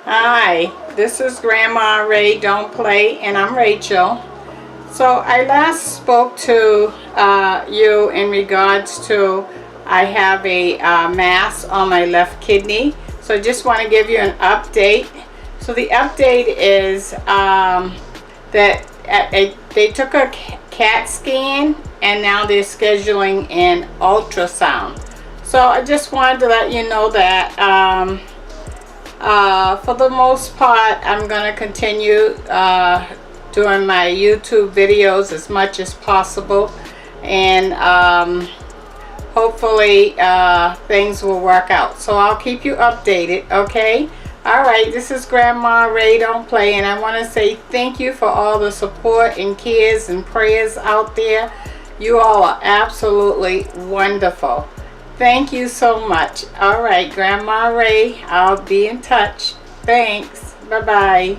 Hi, this is Grandma Ray Don't Play, and I'm Rachel. So I last spoke to you in regards to I have a mass on my left kidney. So I just want to give you an update. So the update is that they took a CAT scan and now they're scheduling an ultrasound. So I just wanted to let you know that for the most part, I'm going to continue doing my YouTube videos as much as possible, and hopefully things will work out. So I'll keep you updated, okay? Alright, this is Grandma Ray Don't Play, and I want to say thank you for all the support and cares and prayers out there. You all are absolutely wonderful. Thank you so much. Alright, Grandma Ray, I'll be in touch. Thanks. Bye-bye.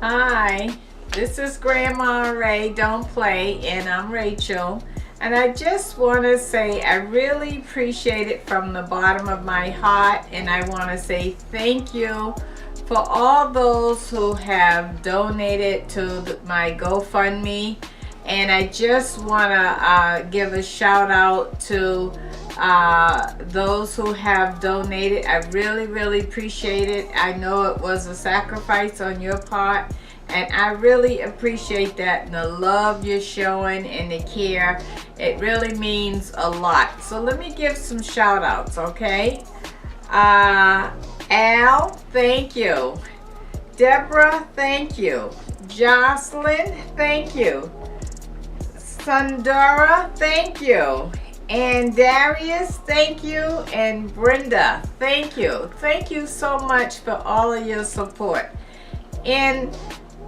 Hi, this is Grandma Ray Don't Play, and I'm Rachel. And I just want to say I really appreciate it from the bottom of my heart, and I want to say thank you for all those who have donated to my GoFundMe. And I just want to give a shout out to those who have donated. I really appreciate it. I know it was a sacrifice on your part, and I really appreciate that, and the love you're showing and the care. It really means a lot. So let me give some shout outs, okay? Al, thank you. Deborah, thank you. Jocelyn, thank you. Sundara, thank you. And Darius, thank you. And Brenda, thank you. Thank you so much for all of your support. And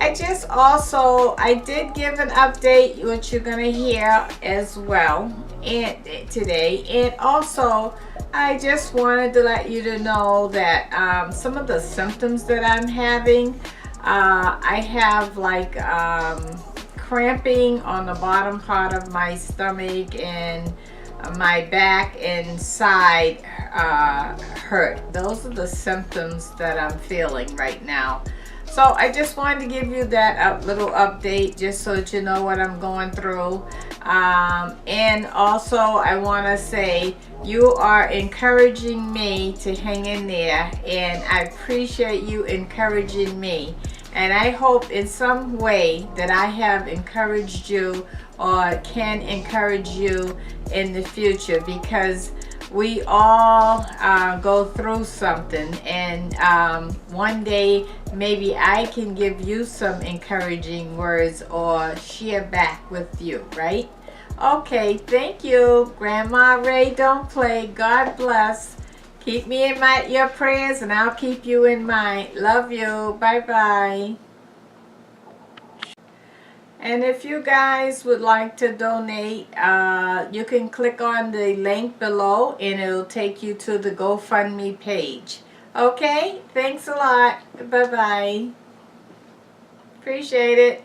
I did give an update, which you're going to hear as well today. And also, I just wanted to let you to know that some of the symptoms that I'm having, I have like cramping on the bottom part of my stomach, and my back and side hurt. Those are the symptoms that I'm feeling right now. So I just wanted to give you that little update just so that you know what I'm going through. And also I want to say you are encouraging me to hang in there, and I appreciate you encouraging me. And I hope in some way that I have encouraged you or can encourage you in the future, because we all go through something, and one day maybe I can give you some encouraging words or share back with you, right? Okay, thank you. Grandma Ray Don't Play. God bless. Keep me in your prayers, and I'll keep you in mine. Love you. Bye-bye. And if you guys would like to donate, you can click on the link below, and it'll take you to the GoFundMe page. Okay? Thanks a lot. Bye-bye. Appreciate it.